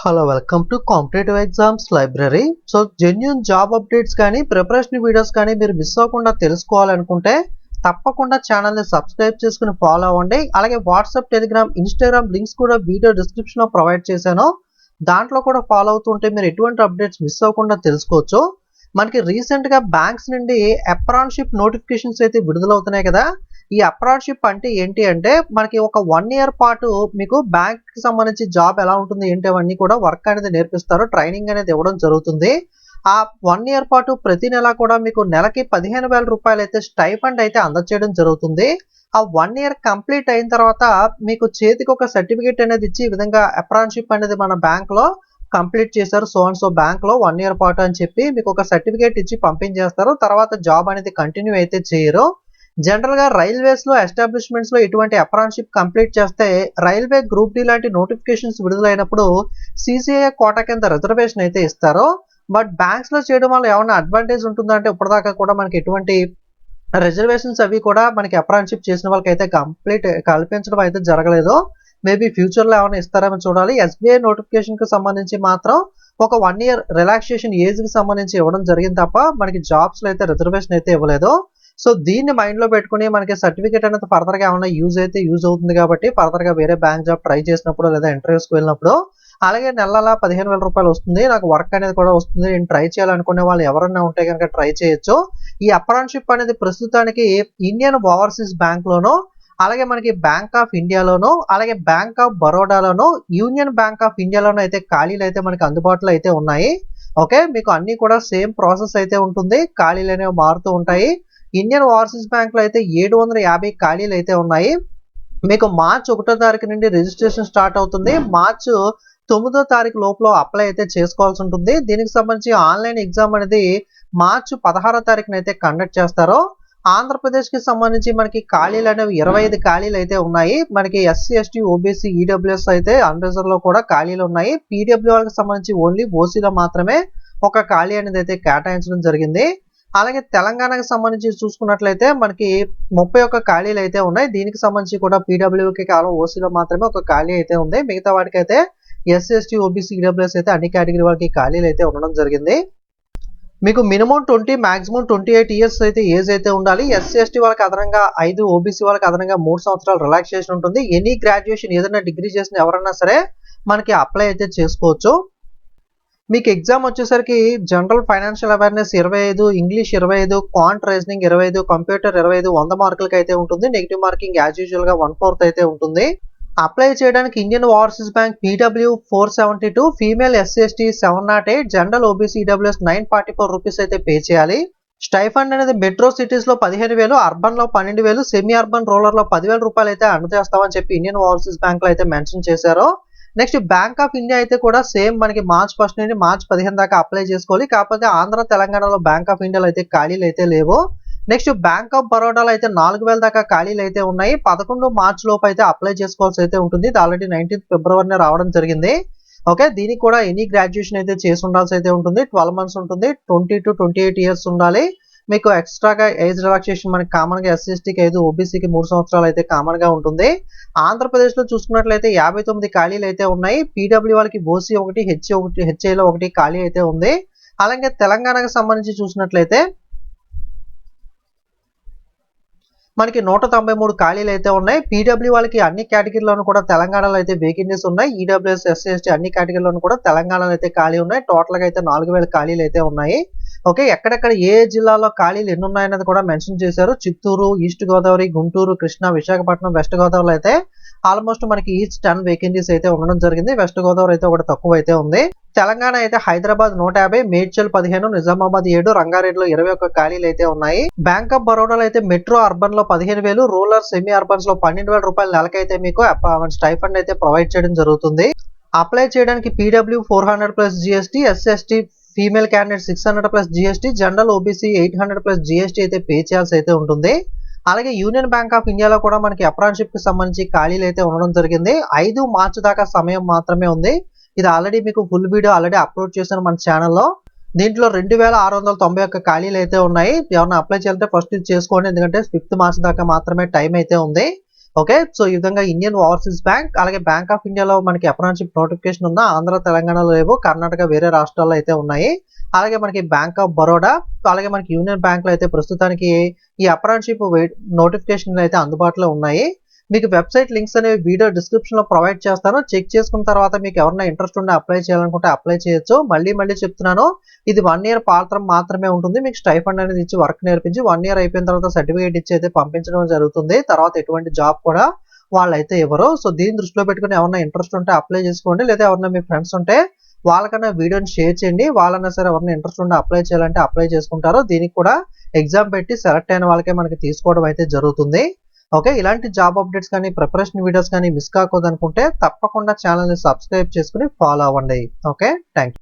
Hello welcome to competitive exams library. So genuine job updates కానీ preparation videos కానీ మీరు miss అవ్వకుండా తెలుసుకోవాలనుకుంటే తప్పకుండా ఛానల్ని సబ్స్క్రైబ్ చేసుకుని ఫాలో అవ్వండి. అలాగే వాట్సాప్, టెలిగ్రామ్, ఇన్స్టాగ్రామ్ లింక్స్ కూడా వీడియో డిస్క్రిప్షన్లో ప్రొవైడ్ చేశాను. దాంట్లో కూడా ఫాలో అవుతుంటే మీరు ఎటువంటి అప్డేట్స్ మిస్ అవ్వకుండా తెలుసుకోవచ్చు. మనకి రీసెంట్గా బ్యాంక్స్ నుండి అప్రెంటిస్‌షిప్ నోటిఫికేషన్స్ అయితే విడుదలవుతున్నాయి కదా. ఈ అప్రెంటిస్‌షిప్ అంటే ఏంటి అంటే మనకి ఒక 1 ఇయర్ పాటు మీకు బ్యాంక్‌కి సంబంధించి జాబ్ ఎలా ఉంటుంది ఏంటి అవన్నీ కూడా వర్క్ అనేది నేర్పిస్తారు. ట్రైనింగ్ అనేది ఇవ్వడం జరుగుతుంది. ఆ 1 ఇయర్ పాటు ప్రతి నెల కూడా మీకు నెలకి 15,000 రూపాయలు అయితే స్టైఫండ్ అయితే అందజేయడం జరుగుతుంది. ఆ 1 ఇయర్ కంప్లీట్ అయిన తర్వాత మీకు చేతికి ఒక సర్టిఫికేట్ అనేది ఇచ్చి ఈ విధంగా అప్రెంటిస్‌షిప్ అనేది మన బ్యాంక్‌లో కంప్లీట్ చేశారు సో అండ్ సో బ్యాంక్‌లో 1 ఇయర్ పాటు అని చెప్పి మీకు ఒక సర్టిఫికేట్ ఇచ్చి పంపించేస్తారు. తర్వాత జాబ్ అనేది కంటిన్యూ అయితే చేయరు. జనరల్‌గా రైల్వేస్‌లో ఎస్టాబ్లిష్‌మెంట్స్‌లో ఇటువంటి అప్రెంటిస్‌షిప్ కంప్లీట్ చేస్తే రైల్వే గ్రూప్ డి లాంటి నోటిఫికేషన్స్ విడుదలైనప్పుడు సీసీఐ కోటా కింద రిజర్వేషన్ అయితే ఇస్తారు. బట్ బ్యాంక్స్‌లో చేయడం వల్ల ఏమన్నా అడ్వాంటేజ్ ఉంటుందా అంటే ఇప్పటిదాకా కూడా మనకి ఎటువంటి రిజర్వేషన్స్ అవి కూడా మనకి అప్రెంటిస్‌షిప్ చేసిన వాళ్ళకైతే కల్పించడం అయితే జరగలేదు. మేబీ ఫ్యూచర్‌లో ఏమైనా ఇస్తారేమో చూడాలి. ఎస్‌బీఐ నోటిఫికేషన్‌కి సంబంధించి మాత్రం ఒక 1 ఇయర్ రిలాక్సేషన్ ఏజ్‌కి సంబంధించి ఇవ్వడం జరిగింది తప్ప మనకి జాబ్స్‌లో అయితే రిజర్వేషన్ అయితే ఇవ్వలేదు. సో దీన్ని మైండ్‌లో పెట్టుకొని మనకి సర్టిఫికేట్ అనేది ఫర్దర్‌గా ఏమన్నా యూజ్ అవుతుంది కాబట్టి ఫర్దర్‌గా వేరే బ్యాంక్ జాబ్ ట్రై చేసినప్పుడు లేదా ఇంటర్వ్యూస్‌కి వెళ్ళినప్పుడు అలాగే నెలలా 15,000 రూపాయలు వస్తుంది. నాకు వర్క్ అనేది కూడా వస్తుంది. నేను ట్రై చేయాలనుకునే వాళ్ళు ఎవరన్నా ఉంటే గనుక ట్రై చేయొచ్చు. ఈ అప్రెంటిస్‌షిప్ అనేది ప్రస్తుతానికి ఇండియన్ ఓవర్‌సీస్ బ్యాంక్‌లోనో, అలాగే మనకి బ్యాంక్ ఆఫ్ ఇండియాలోనో, అలాగే బ్యాంక్ ఆఫ్ బరోడాలోనో, యూనియన్ బ్యాంక్ ఆఫ్ ఇండియాలోనో అయితే ఖాళీలు అయితే మనకి అందుబాటులో అయితే ఉన్నాయి. ఓకే. మీకు అన్నీ కూడా సేమ్ ప్రాసెస్ అయితే ఉంటుంది. ఖాళీలు అనేవి మారుతూ ఉంటాయి. ఇండియన్ ఓవర్‌సీస్ బ్యాంక్‌లో అయితే 750 ఖాళీలు అయితే ఉన్నాయి. మీకు మార్చ్ 1వ తారీఖు నుండి రిజిస్ట్రేషన్ స్టార్ట్ అవుతుంది. మార్చ్ 9వ తారీఖు లోపల అప్లై అయితే చేసుకోవాల్సి ఉంటుంది. దీనికి సంబంధించి ఆన్లైన్ ఎగ్జామ్ అనేది మార్చ్ 16వ తారీఖున అయితే కండక్ట్ చేస్తారు. ఆంధ్రప్రదేశ్‌కి సంబంధించి మనకి ఖాళీలు అనేవి 25 ఖాళీలు అయితే ఉన్నాయి. మనకి ఎస్సీ, ఎస్టీ, ఓబీసీ, ఈడబ్ల్యూఎస్ అయితే అన్‌రిజర్వ్‌లో కూడా ఖాళీలు ఉన్నాయి. పీడబ్ల్యూ వాళ్ళకి సంబంధించి ఓన్లీ ఓసీలో మాత్రమే ఒక ఖాళీ అనేది అయితే కేటాయించడం జరిగింది. అలాగే తెలంగాణకు సంబంధించి చూసుకున్నట్లయితే మనకి 31 ఖాళీలు అయితే ఉన్నాయి. దీనికి సంబంధించి కూడా పీడబ్ల్యూకి కేవలం ఓసీలో మాత్రమే ఒక ఖాళీ అయితే ఉంది. మిగతా వాటికైతే ఎస్సీ, ఎస్టీ, ఓబీసీ, ఈడబ్ల్యూఎస్ అయితే అన్ని కేటగిరీ వాళ్ళకి ఖాళీలు అయితే ఉండడం జరిగింది. మీకు మినిమం 20 మాక్సిమం 28 ఇయర్స్ అయితే ఏజ్ అయితే ఉండాలి. ఎస్సీ, ఎస్టీ వాళ్ళకి అదనంగా 5, ఓబీసీ వాళ్ళకి అదనంగా 3 సంవత్సరాలు రిలాక్సేషన్ ఉంటుంది. ఎనీ గ్రాడ్యుయేషన్ ఏదైనా డిగ్రీ చేసిన ఎవరన్నా సరే మనకి అప్లై అయితే చేసుకోవచ్చు. మీకు ఎగ్జామ్ వచ్చేసరికి general financial awareness 25, English 25, quant reasoning 25, computer 25, 100 మార్కులకి అయితే ఉంటుంది. నెగెటివ్ మార్కింగ్ యాజ్ యూజువల్‌గా 1/4 అయితే ఉంటుంది. అప్లై చేయడానికి Indian overseas bank PW 472, female SC, ST 708, general OBC, EWS 944 rupees అయితే పే చేయాలి. స్టైఫండ్ అనేది మెట్రో సిటీస్‌లో 15,000, అర్బన్‌లో 12,000, సెమీ అర్బన్ రూరల్‌లో 10,000 రూపాయలు అయితే అందజేస్తామని చెప్పి ఇండియన్ ఓవర్‌సీస్ బ్యాంక్‌లో అయితే మెన్షన్ చేశారు. నెక్స్ట్ బ్యాంక్ ఆఫ్ ఇండియా అయితే కూడా సేమ్ మనకి మార్చ్ 1 నుండి మార్చ్ 15 దాకా అప్లై చేసుకోవాలి. కాకపోతే ఆంధ్ర, తెలంగాణలో బ్యాంక్ ఆఫ్ ఇండియాలో అయితే ఖాళీలు అయితే లేవు. నెక్స్ట్ బ్యాంక్ ఆఫ్ బరోడాలో అయితే 4,000 దాకా ఖాళీలు అయితే ఉన్నాయి. 11 మార్చ్ లోపు అయితే అప్లై చేసుకోవాల్సి అయితే ఉంటుంది. ఇది ఆల్రెడీ 19th ఫిబ్రవరినే రావడం జరిగింది. ఓకే. దీనికి కూడా ఎనీ గ్రాడ్యుయేషన్ అయితే చేసి ఉండాల్సి అయితే ఉంటుంది. 12 మంత్స్ ఉంటుంది. 20-28 ఇయర్స్ ఉండాలి. మీకు ఎక్స్ట్రాగా ఏజ్ రిలాక్సేషన్ మనకి కామన్‌గా ఎస్సీ, ఎస్టీకి 5, ఓబీసీకి 3 సంవత్సరాలు అయితే కామన్‌గా ఉంటుంది. ఆంధ్రప్రదేశ్‌లో చూసుకున్నట్లయితే 59 ఖాళీలు అయితే ఉన్నాయి. పీడబ్ల్యూ వాళ్ళకి ఓసీ 1, హెచ్సీ 1, హెచ్ఐలో 1 ఖాళీ అయితే ఉంది. అలాగే తెలంగాణకు సంబంధించి చూసినట్లయితే మనకి 193 ఖాళీలు అయితే ఉన్నాయి. పీడబ్ల్యూ వాళ్ళకి అన్ని కేటగిరీలోనూ కూడా తెలంగాణలో అయితే వేకెన్సీస్ ఉన్నాయి. ఈడబ్ల్యూఎస్, ఎస్సీ, ఎస్టీ అన్ని కేటగిరీలోనూ కూడా తెలంగాణలో అయితే ఖాళీ ఉన్నాయి. టోటల్‌గా అయితే 4,000 ఖాళీలు అయితే ఉన్నాయి. ఓకే. ఎక్కడెక్కడ ఏ జిల్లాలో ఖాళీలు ఎన్ని ఉన్నాయన్నది కూడా మెన్షన్ చేశారు. చిత్తూరు, ఈస్ట్ గోదావరి, గుంటూరు, కృష్ణా, విశాఖపట్నం, వెస్ట్ గోదావరిలో అయితే ఆల్మోస్ట్ మనకి ఈచ్ 10 వేకెన్సీస్ అయితే ఉండడం జరిగింది. వెస్ట్ గోదావరి అయితే ఒకటి తక్కువ అయితే ఉంది. తెలంగాణ అయితే హైదరాబాద్ 150, మేడ్చల్ 15, నిజామాబాద్ 7, రంగారెడ్డిలో 21 ఖాళీలు అయితే ఉన్నాయి. బ్యాంక్ ఆఫ్ బరోడాలో అయితే మెట్రో అర్బన్ లో 15,000, రూరల్ సెమీ అర్బన్స్ లో 12,000 రూపాయల నెలకైతే మీకు స్టైఫండ్ అయితే ప్రొవైడ్ చేయడం జరుగుతుంది. అప్లై చేయడానికి PW 400 plus GST, SST female candidate 600 plus GST, general OBC 800 plus GST అయితే పే చేయాల్సి అయితే ఉంటుంది. అలాగే యూనియన్ బ్యాంక్ ఆఫ్ ఇండియాలో కూడా మనకి అప్రెంటిస్‌షిప్ కి సంబంధించి ఖాళీలు అయితే ఉండడం జరిగింది. 5 మార్చ్ దాకా సమయం మాత్రమే ఉంది. ఇది ఆల్రెడీ మీకు ఫుల్ వీడియో ఆల్రెడీ అప్లోడ్ చేశాను మన ఛానల్లో. దీంట్లో 2,691 ఖాళీలు అయితే ఉన్నాయి. ఎవరైనా అప్లై చేయాలంటే ఫస్ట్ ఇది చేసుకోండి. ఎందుకంటే 5th మార్చ్ దాకా మాత్రమే టైం అయితే ఉంది. ఓకే. సో ఈ విధంగా ఇండియన్ ఓవర్‌సీస్ బ్యాంక్, అలాగే బ్యాంక్ ఆఫ్ ఇండియాలో మనకి అప్రెంటిస్‌షిప్ నోటిఫికేషన్ ఉందా? ఆంధ్ర, తెలంగాణలో లేవు. కర్ణాటక వేరే రాష్ట్రాల్లో అయితే ఉన్నాయి. అలాగే మనకి బ్యాంక్ ఆఫ్ బరోడా, అలాగే మనకి యూనియన్ బ్యాంక్‌లో అయితే ప్రస్తుతానికి ఈ అప్రెంటిస్‌షిప్ నోటిఫికేషన్‌లు అయితే అందుబాటులో ఉన్నాయి. మీకు వెబ్‌సైట్ లింక్స్ అనేవి వీడియో డిస్క్రిప్షన్‌లో ప్రొవైడ్ చేస్తాను. చెక్ చేసుకున్న తర్వాత మీకు ఎవరైనా ఇంట్రెస్ట్ ఉండి అప్లై చేయాలనుకుంటే అప్లై చేయొచ్చు. మళ్ళీ చెప్తున్నాను. ఇది 1 ఇయర్ పాత్రం మాత్రమే ఉంటుంది. మీకు స్టైఫండ్ అనేది ఇచ్చి వర్క్ నేర్పించి 1 ఇయర్ అయిపోయిన తర్వాత సర్టిఫికేట్ ఇచ్చి అయితే పంపించడం జరుగుతుంది. తర్వాత ఎటువంటి జాబ్ కూడా వాళ్ళైతే ఇవ్వరు. సో దీన్ని దృష్టిలో పెట్టుకొని ఎవరైనా ఇంట్రెస్ట్ ఉంటే అప్లై చేసుకోండి. లేదా ఎవరైనా మీ ఫ్రెండ్స్ ఉంటే వాళ్ళకన్నా వీడియోని షేర్ చేయండి. వాళ్ళన్నా సరే ఎవరైనా ఇంట్రెస్ట్ ఉండి అప్లై చేయాలంటే అప్లై చేసుకుంటారు. దీనికి కూడా ఎగ్జామ్ పెట్టి సెలెక్ట్ అయిన వాళ్ళకే మనకి తీసుకోవడం అయితే జరుగుతుంది. ఓకే. ఇలాంటి జాబ్ అప్డేట్స్ కానీ, ప్రిపరేషన్ వీడియోస్ కానీ మిస్ కాకూడదనుకుంటే తప్పకుండా ఛానెల్‌ని సబ్స్క్రైబ్ చేసుకొని ఫాలో అవ్వండి. ఓకే. Thank you.